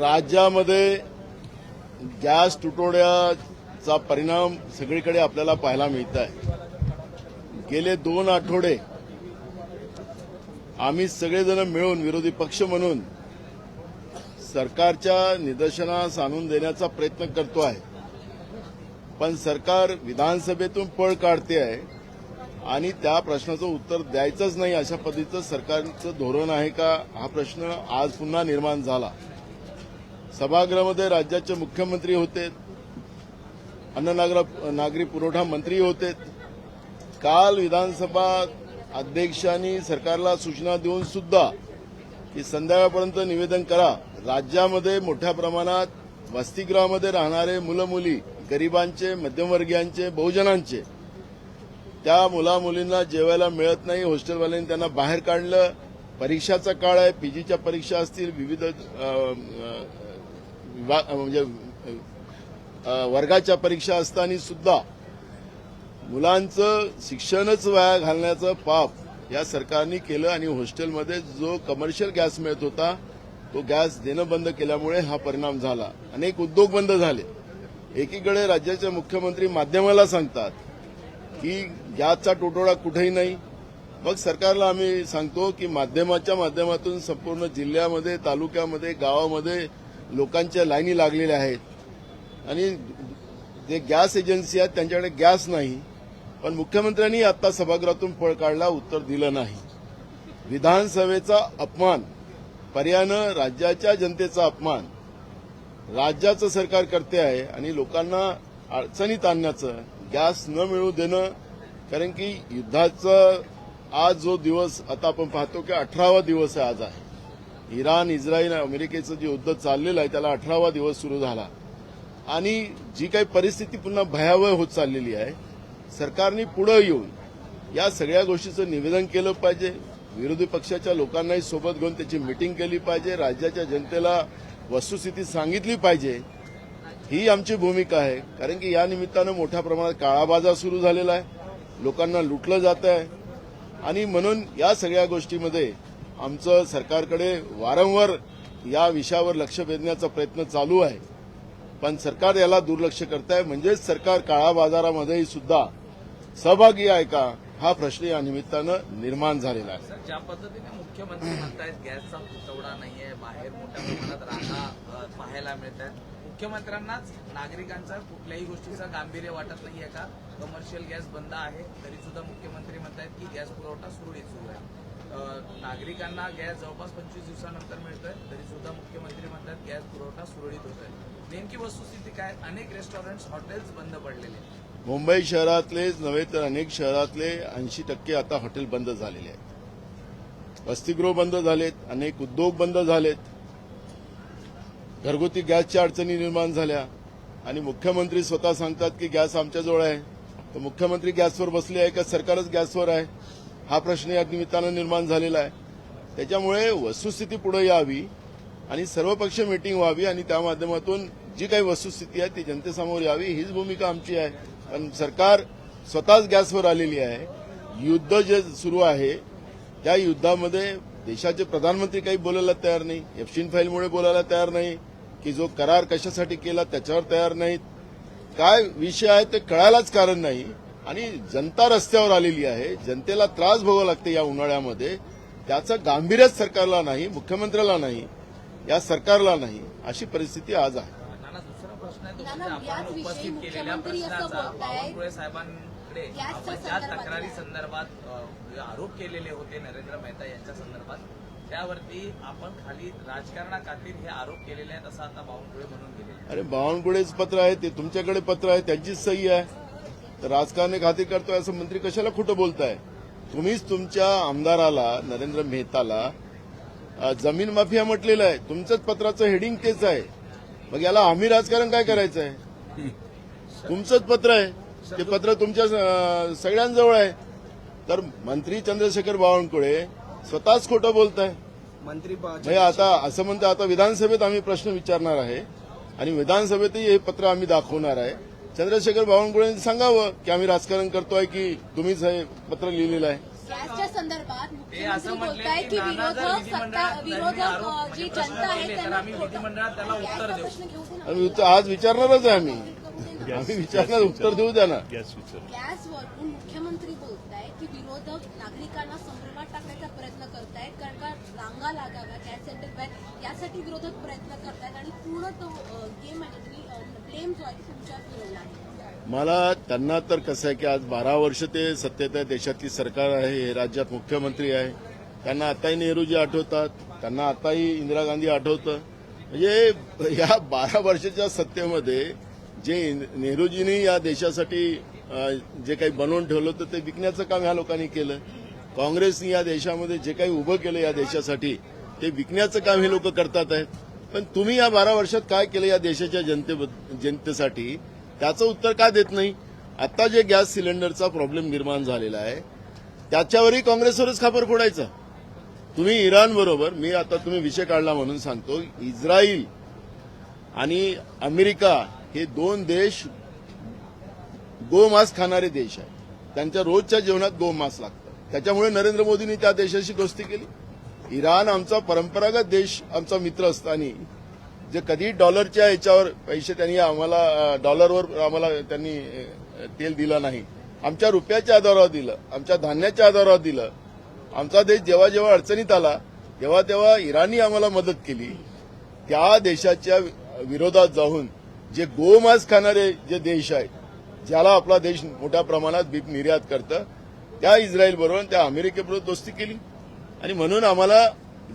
राज्यामध्ये गॅस तुटवड्याचा परिणाम सगळीकडे आपल्याला पाहायला मिळत आहे। गेले 2 आठवडे आम्ही सगळेजण मिळून विरोधी पक्ष म्हणून सरकारच्या निदर्शनास आणून देण्याचा प्रयत्न करतो आहे, पण सरकार विधानसभेतून पळ काढते आहे आणि त्या प्रश्नाचं उत्तर द्यायचंच नाही अशा पद्धतीचं सरकारचं धोरण आहे का, हा प्रश्न आज पुन्हा निर्माण झाला। सभागृहामध्ये राज्याचे मुख्यमंत्री होते, अन्न नागरी पुरवठा मंत्री होते। काल विधानसभा अध्यक्षांनी सरकारला सूचना देऊन सुद्धा की संध्याकाळपर्यंत निवेदन करा, राज्यामध्ये मोठ्या प्रमाणात वसतिगृहामध्ये राहणारे मुलं मुली, गरिबांचे, मध्यमवर्गीयांचे, बहुजनांचे, त्या मुला मुलींना जेवायला मिळत नाही, हॉस्टेलवाल्यांनी त्यांना बाहेर काढलं। परीक्षाचा काळ आहे, पीजीच्या परीक्षा असतील, विविध म्हणजे वर्गाच्या परीक्षा असताना सुद्धा मुलांचं शिक्षणच वाया घालण्याचं पाप या सरकारने केलं आणि हॉस्टेलमध्ये जो कमर्शियल गॅस मिळत होता तो गॅस देणं बंद केल्यामुळे हा परिणाम झाला। अनेक उद्योग बंद झाले। एकीकडे राज्याचे मुख्यमंत्री माध्यमाला सांगतात की गॅसचा तुटवडा कुठेही नाही, मग सरकारला आम्ही सांगतो की माध्यमाच्या माध्यमातून संपूर्ण जिल्ह्यामध्ये, तालुक्यामध्ये, गावामध्ये लोकांच्या लाईनी लागलेल्या आहेत आणि जे गॅस एजन्सी आहेत त्यांच्याकडे गॅस नाही, पण मुख्यमंत्र्यांनी आता सभागृहातून पळ काढला, उत्तर दिलं नाही। विधानसभेचा अपमान, पर्यायानं राज्याच्या जनतेचा अपमान राज्याचं सरकार करते आहे आणि लोकांना अडचणीत आणण्याचं, गॅस न मिळू देणं, कारण की युद्धाचा आज जो दिवस आता आपण पाहतो की 18वा दिवस आज आहे। इराण, इस्रायल, अमेरिकेचं जे युद्ध चाललेलं आहे त्याला 18वा दिवस सुरू झाला आणि जी काही परिस्थिती पुन्हा भयावह होत चाललेली आहे, सरकारने पुढे येऊन या सगळ्या गोष्टीचं निवेदन केलं पाहिजे। विरोधी पक्षाच्या लोकांनाही सोबत घेऊन त्याची मीटिंग केली पाहिजे, राज्याच्या जनतेला वस्तुस्थिती सांगितली पाहिजे, ही आमची भूमिका आहे। कारण की या निमित्तानं मोठ्या प्रमाणात काळाबाजार सुरू झालेला आहे, लोकांना लुटलं जात आहे आणि म्हणून या सगळ्या गोष्टीमध्ये आमचं सरकारकडे वारंवार या विषयावर लक्ष वेधण्याचा प्रयत्न चालू आहे, पण सरकार याला दुर्लक्ष करत आहे। म्हणजेच सरकार काळा बाजारामध्येही सुद्धा सहभागी आहे का, हा प्रश्न या निमित्तानं निर्माण झालेला आहे। ज्या पद्धतीने मुख्यमंत्री म्हणतायत गॅसचा तुटवडा नाहीये, बाहेर मोठ्या प्रमाणात रांगा पाहायला मिळत आहेत, मुख्यमंत्र्यांनाच नागरिकांचा कुठल्याही गोष्टीचा गांभीर्य वाटत नाहीये का? कमर्शियल गॅस बंद आहे तरी सुद्धा मुख्यमंत्री म्हणतायत की गॅस पुरवठा सुरळीत सुरू आहे। नागरिकांना गॅस जवळपास 25 दिवसानंतर मिळतोय तरी सुद्धा मुख्यमंत्री म्हणतात गॅस पुरवठा सुरळीत होत आहे। नेमकी वस्तुस्थिती काय? अनेक रेस्टॉरंट्स, हॉटेल्स बंद पडलेले। मुंबई शहरातलेच नव्हे तर अनेक शहरातले 80% आता हॉटेल बंद झालेले आहेत, वसतिगृह बंद झालेत, अनेक उद्योग बंद झालेत, घरगुती गॅसच्या अडचणी निर्माण झाल्या आणि मुख्यमंत्री स्वतः सांगतात की गॅस आमच्याजवळ आहे। तर मुख्यमंत्री गॅसवर बसले आहे का सरकारच गॅसवर आहे, हा प्रश्न या निमित्तानं निर्माण झालेला आहे। त्याच्यामुळे वस्तुस्थिती पुढे यावी आणि सर्वपक्षीय मीटिंग व्हावी आणि त्या माध्यमातून जी काही वस्तुस्थिती आहे ती जनतेसमोर यावी, हीच भूमिका आमची आहे। पण सरकार स्वतःच गॅसवर आलेली आहे। युद्ध जे सुरू आहे त्या युद्धामध्ये देशाचे प्रधानमंत्री काही बोलायला तयार नाही, एप्स्टीन फाईलमुळे बोलायला तयार नाही, की जो करार कशासाठी केला त्याच्यावर तयार नाहीत, काय विषय आहे ते कळायलाच कारण नाही आणि जनता रस्त्यावर आलेली आहे, जनतेला त्रास भोगावा लागते या उन्हाळ्यामध्ये, त्याचं गांभीर्यच सरकारला नाही, मुख्यमंत्र्याला नाही, या सरकारला नाही, अशी परिस्थिती आज आहे। दुसरा प्रश्न आहे तो म्हणजे आपण उपस्थित केलेल्या प्रश्नाचा बावनकुळे साहेबांकडे आपण ज्या तक्रारी संदर्भात आरोप केलेले होते नरेंद्र मेहता यांच्या संदर्भात, त्यावरती आपण खाली राजकारणाखातीर हे आरोप केलेले आहेत असं आता बावनकुळे म्हणून गेले। अरे बावनकुळेच पत्र आहे ते, तुमच्याकडे पत्र आहे, त्यांचीच सही आहे, तर राजकारणी खाती करतोय असं मंत्री कशाला खोटं बोलताय? तुम्हीच तुमच्या आमदाराला नरेंद्र मेहताला जमीन माफिया म्हटलेलं आहे, तुमच्याच पत्राचं हेडिंग तेच आहे, मग याला आम्ही राजकारण काय करायचं आहे? तुमचंच पत्र आहे, ते पत्र तुमच्या सगळ्यांजवळ आहे, तर मंत्री चंद्रशेखर बावनकुळे स्वतःच खोटं बोलताय। म्हणजे आता असं म्हणतं आता विधानसभेत आम्ही प्रश्न विचारणार आहे आणि विधानसभेतही हे पत्र आम्ही दाखवणार आहे। चंद्रशेखर बावनकुळेंनी सांगावं की आम्ही राजकारण करतोय की तुम्हीच हे पत्र लिहिलेलं आहे। गॅसच्या संदर्भात ते असं मुख्यमंत्री म्हटले बोलताय की की नाना जर विधिमंडळात विरोधक जी प्रश्न जनता आहे केले तर त्यांना आम्ही विधिमंडळात त्याला उत्तर देऊ. प्रश्न घेऊ दे ना. आज विचारणारच आहे आम्ही विचारणार, उत्तर देऊ द्या ना. गॅसवरून मुख्यमंत्री बोलताय की विरोधक नागरिकांना संभ्रमात टाकण्याचा प्रयत्न करतायत, कारण का रांगा लागाव्या गॅस सेंटर बाहेर यासाठी विरोधक प्रयत्न करतायत आणि पूर्ण तो गेम आहे त्यांनी ब्लेम जो आहे तो तुमच्यावर फिरवला आहे. मला त्यांना तर कसं आहे की आज 12 वर्ष ते सत्तेत आहे, देशातली सरकार आहे, हे राज्यात मुख्यमंत्री आहे, त्यांना आताही नेहरूजी आठवतात, त्यांना आताही इंदिरा गांधी आठवतं. म्हणजे या 12 वर्षाच्या सत्तेमध्ये जे नेहरूजींनी या देशासाठी जे काही बनवून ठेवलं होतं ते विकण्याचं काम ह्या लोकांनी केलं. काँग्रेसनी या देशामध्ये जे काही उभं केलं या देशासाठी ते विकण्याचं काम हे लोक करतात आहेत. पण तुम्ही या 12 वर्षात काय केलं या देशाच्या जनतेसाठी त्याचं उत्तर का देत नाही? आता जे गॅस सिलेंडरचा प्रॉब्लेम निर्माण झालेला आहे त्याच्यावरही काँग्रेसवरच खापर फोडायचा. तुम्ही इराण बरोबर, मी आता तुम्ही विषय काढला म्हणून सांगतो, इस्रायल आणि अमेरिका हे 2 देश गोमांस खाणारे देश आहेत. त्यांच्या रोजच्या जेवणात गोमांस लागतं. त्याच्यामुळे नरेंद्र मोदींनी त्या देशाशी दोस्ती केली. इराण आमचा परंपरागत देश, आमचा मित्र असताना जे कधी डॉलरच्या याच्यावर पैसे त्यांनी आम्हाला, डॉलरवर आम्हाला त्यांनी तेल दिलं नाही, आमच्या रुपयाच्या आधारावर दिलं, आमच्या धान्याच्या आधारावर दिलं. आमचा देश जेव्हा जेव्हा अडचणीत आला तेव्हा तेव्हा इराणी आम्हाला मदत केली. त्या देशाच्या विरोधात जाऊन जे गोमांस खाणारे जे देश आहेत, ज्याला आपला देश मोठ्या प्रमाणात बीप निर्यात करतं, त्या इस्रायल बरोबर त्या अमेरिकेबरोबर दोस्ती केली. आणि म्हणून आम्हाला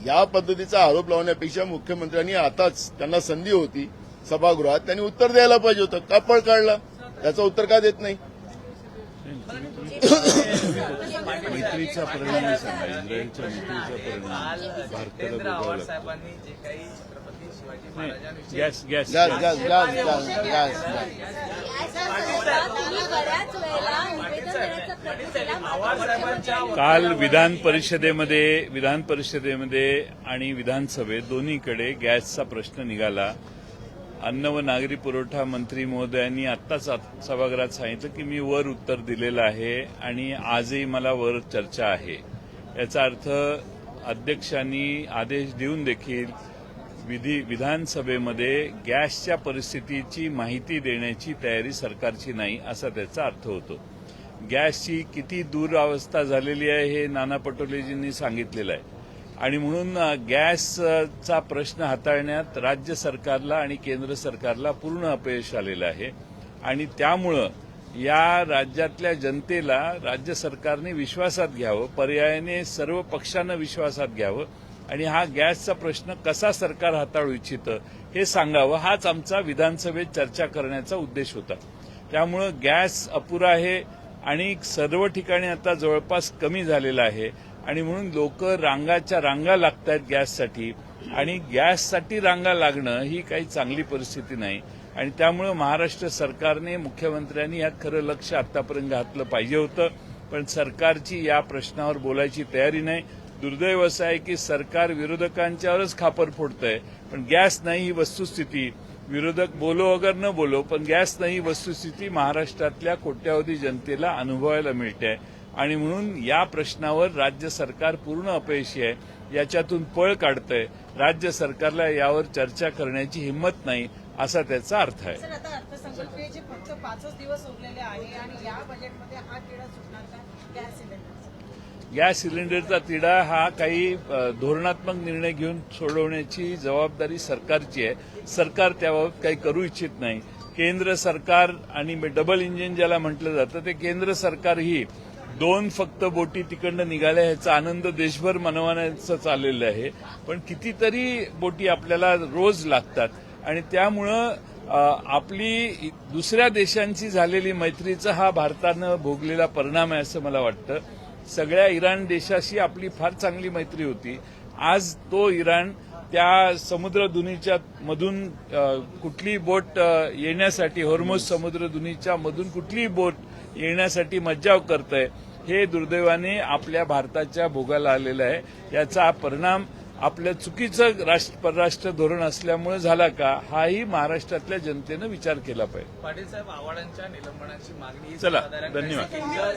या पद्धतीचा आरोप लावण्यापेक्षा मुख्यमंत्र्यांनी आताच, त्यांना संधी होती सभागृहात, त्यांनी उत्तर द्यायला पाहिजे होतं. का पळ काढला? त्याचं उत्तर का देत नाही? मैत्रीचा परिणाम सांगा, इस्रायलच्या मैत्रीचा परिणाम काल भारताला जितेंद्र भोगावा आव्हाड लागतो. साहेबांनी जे काही छत्रपती शिवाजी महाराजांविषयी gas gas gas gas gas gas gas गॅसच्या संदर्भात तुम्ही बऱ्याच वेळेला निवेदन देण्याचा प्रयत्न केला, आव्हाड साहेबांच्या काल विधान परिषदेमध्ये आणि विधानसभेत दोन्हीकडे गॅसचा प्रश्न निघाला. अन्न व नागरी पुरवठा मंत्री महोदयांनी आत्ताच सभागृहात सांगितलं की मी वर उत्तर दिलेलं आहे आणि आजही मला वर चर्चा आहे. याचा अर्थ अध्यक्षांनी आदेश देऊन देखील विधानसभेमध्ये गॅसच्या परिस्थितीची माहिती देण्याची तयारी सरकारची नाही, असा त्याचा अर्थ होतो. गॅसची किती दुरावस्था झालेली आहे हे नाना पटोलेजींनी सांगितलेलं आहे आणि म्हणून गॅसचा प्रश्न हाताळण्यात राज्य सरकारला आणि केंद्र सरकारला पूर्ण अपयश आलेलं आहे. आणि त्यामुळं या राज्यातल्या जनतेला राज्य सरकारने विश्वासात घ्यावं, पर्यायाने सर्व पक्षांना विश्वासात घ्यावं आणि हा गॅसचा प्रश्न कसा सरकार हाताळू इच्छितं हे सांगावं, हाच आमचा विधानसभेत चर्चा करण्याचा उद्देश होता. त्यामुळं गॅस अपुरा आहे आणि सर्व ठिकाणी आता जवळपास कमी झालेला आहे आणि म्हणून लोक रांगाच्या रांगा लागत आहेत गॅससाठी आणि गॅससाठी रांगा लागणं ही काही चांगली परिस्थिती नाही. आणि त्यामुळे महाराष्ट्र सरकारने, मुख्यमंत्र्यांनी यात खरं लक्ष आतापर्यंत घातलं पाहिजे होतं, पण सरकारची या प्रश्नावर बोलायची तयारी नाही. दुर्दैव असं आहे की सरकार विरोधकांच्यावरच खापर फोडतंय, पण गॅस नाही ही वस्तुस्थिती. विरोधक बोलो अगर न बोलो, पण गॅस नाही ही वस्तुस्थिती महाराष्ट्रातल्या कोट्यावधी जनतेला अनुभवायला मिळते आणि म्हणून या प्रश्नावर राज्य सरकार पूर्ण अपयशी आहे. याच्यातून पळ काढतंय. राज्य सरकारला यावर चर्चा करण्याची हिंमत नाही, असा त्याचा अर्थ आहे. सर, आता अर्थसंकल्पीय फक्त 5 दिवस उरलेले आहे आणि या बजेटमध्ये हा तिढा सुटणार का गॅस सिलेंडर? गॅस सिलेंडरचा तिढा हा काही धोरणात्मक निर्णय घेऊन सोडवण्याची जबाबदारी सरकारची आहे. सरकार त्याबाबत काही करू इच्छित नाही. केंद्र सरकार आणि डबल इंजिन ज्याला म्हटलं जातं ते केंद्र सरकार ही 2 फक्त बोटी तिकडनं निघाल्या ह्याचा आनंद देशभर मनवण्याचं चाललेलं आहे, पण कितीतरी बोटी आपल्याला रोज लागतात आणि त्यामुळं आपली दुसऱ्या देशांची झालेली मैत्रीचा हा भारतानं भोगलेला परिणाम आहे असं मला वाटतं. सगळ्या इराण देशाशी आपली फार चांगली मैत्री होती. आज तो इराण त्या समुद्रधुनीच्या मधून कुठलीही बोट येण्यासाठी, होर्मुझ समुद्रधुनीच्या मधून कुठलीही बोट येण्यासाठी मज्जाव करतंय, हे दुर्दैवाने आपल्या भारताच्या भोगाला आलेलं आहे. याचा परिणाम आपल्या चुकीचं परराष्ट्र धोरण असल्यामुळे झाला का, हाही महाराष्ट्रातल्या जनतेनं विचार केला पाहिजे. पाटील साहेब, आव्हाडांच्या निलंबनाची मागणी चला, धन्यवाद. धन्यवाद.